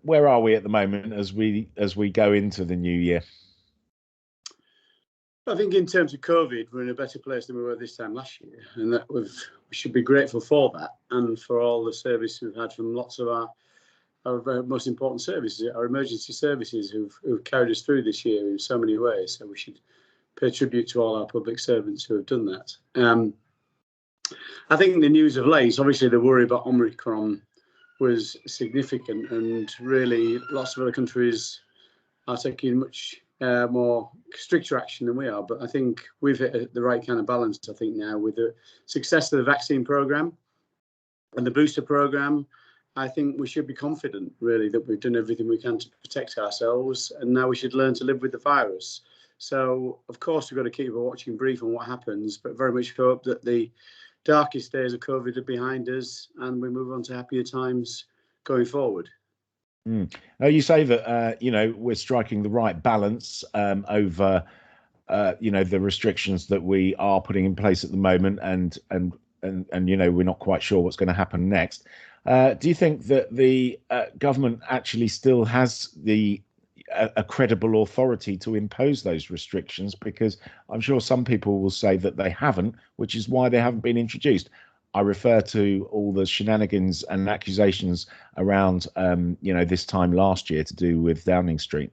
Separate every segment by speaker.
Speaker 1: Where are we at the moment as we go into the new year?
Speaker 2: I think in terms of COVID, we're in a better place than we were this time last year, and that we should be grateful for that and for all the service we've had from lots of our most important services, our emergency services, who've carried us through this year in so many ways. So we should pay tribute to all our public servants who have done that. I think the news of late, obviously the worry about Omicron was significant, and really lots of other countries are taking much more stricter action than we are. But I think we've hit the right kind of balance, I think, now with the success of the vaccine programme and the booster programme. I think we should be confident, really, that we've done everything we can to protect ourselves, and now we should learn to live with the virus. So, of course, we've got to keep a watching brief on what happens, but very much hope that the darkest days of COVID are behind us and we move on to happier times going forward.
Speaker 1: You say that we're striking the right balance over the restrictions that we are putting in place at the moment, and we're not quite sure what's going to happen next. Do you think that the government actually still has a credible authority to impose those restrictions? Because I'm sure some people will say that they haven't, which is why they haven't been introduced. I refer to all the shenanigans and accusations around, this time last year to do with Downing Street.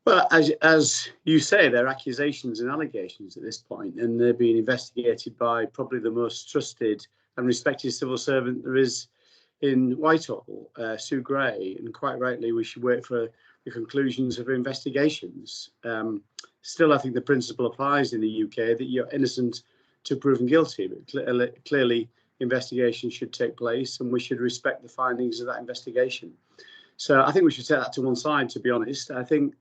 Speaker 2: Well, as you say, they're accusations and allegations at this point, and they're being investigated by probably the most trusted and respected civil servant there is in Whitehall, Sue Gray, and quite rightly we should wait for the conclusions of investigations. Still, I think the principle applies in the UK that you're innocent to proven guilty, but clearly investigation should take place and we should respect the findings of that investigation. So I think we should set that to one side, to be honest. I think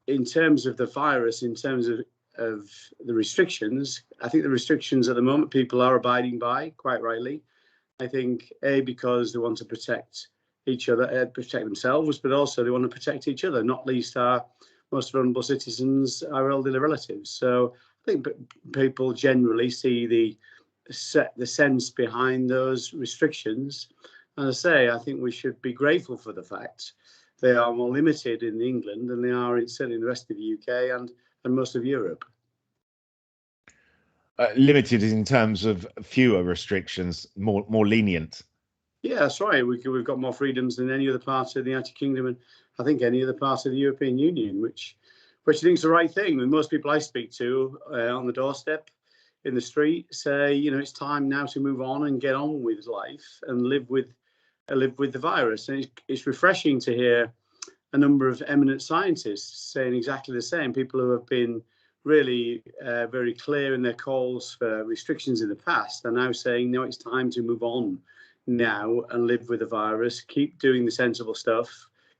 Speaker 2: in terms of the virus, in terms of the restrictions, I think the restrictions at the moment people are abiding by, quite rightly. I think, because they want to protect each other, protect themselves, but also they want to protect each other, not least our most vulnerable citizens, our elderly relatives. So I think people generally see the sense behind those restrictions. And as I say, I think we should be grateful for the fact they are more limited in England than they are certainly in the rest of the UK and most of Europe.
Speaker 1: Limited in terms of fewer restrictions, more lenient.
Speaker 2: Yeah, that's right. We've got more freedoms than any other part of the United Kingdom, and I think any other part of the European Union, which I think is the right thing. And most people I speak to on the doorstep, in the street, say, it's time now to move on and get on with life and live with the virus. And it's refreshing to hear a number of eminent scientists saying exactly the same. People who have been really very clear in their calls for restrictions in the past are now saying, no, it's time to move on now and live with the virus. Keep doing the sensible stuff.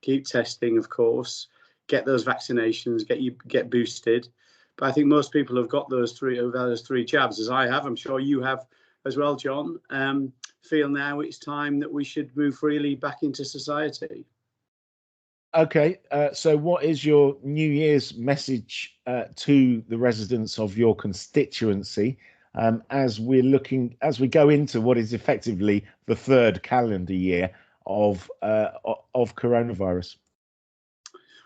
Speaker 2: Keep testing, of course. Get those vaccinations. Get boosted. But I think most people have got those three jabs, as I have. I'm sure you have as well, John. Feel now it's time that we should move freely back into society.
Speaker 1: Okay, so what is your New Year's message to the residents of your constituency as we go into what is effectively the third calendar year of coronavirus?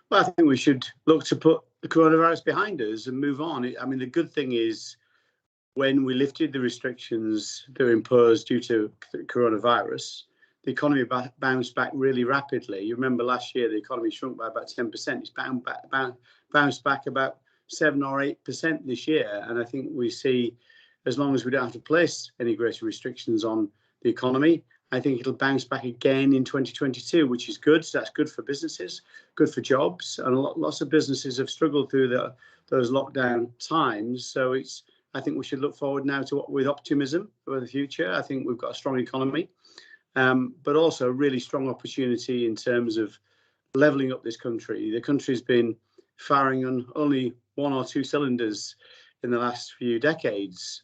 Speaker 2: Well, I think we should look to put the coronavirus behind us and move on. I mean, the good thing is when we lifted the restrictions that were imposed due to coronavirus, the economy bounced back really rapidly. You remember last year, the economy shrunk by about 10%. It's bounced back about 7 or 8% this year. And I think we see, as long as we don't have to place any greater restrictions on the economy, I think it'll bounce back again in 2022, which is good. So that's good for businesses, good for jobs. And lots of businesses have struggled through those lockdown times. So I think we should look forward now with optimism for the future. I think we've got a strong economy. But also a really strong opportunity in terms of levelling up this country. The country's been firing on only one or two cylinders in the last few decades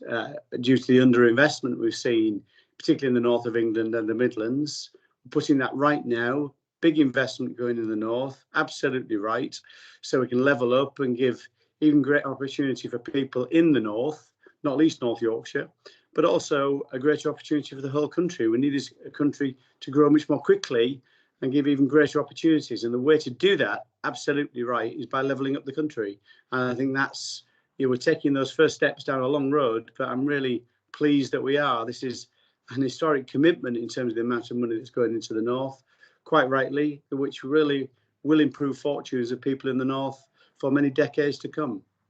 Speaker 2: due to the underinvestment we've seen, particularly in the north of England and the Midlands. We're putting that right now, big investment going in the north, absolutely right, so we can level up and give even greater opportunity for people in the north, not least North Yorkshire, but also a greater opportunity for the whole country. We need this country to grow much more quickly and give even greater opportunities. And the way to do that, absolutely right, is by levelling up the country. And I think that's, we're taking those first steps down a long road, but I'm really pleased that we are. This is an historic commitment in terms of the amount of money that's going into the north, quite rightly, which really will improve fortunes of people in the north for many decades to come.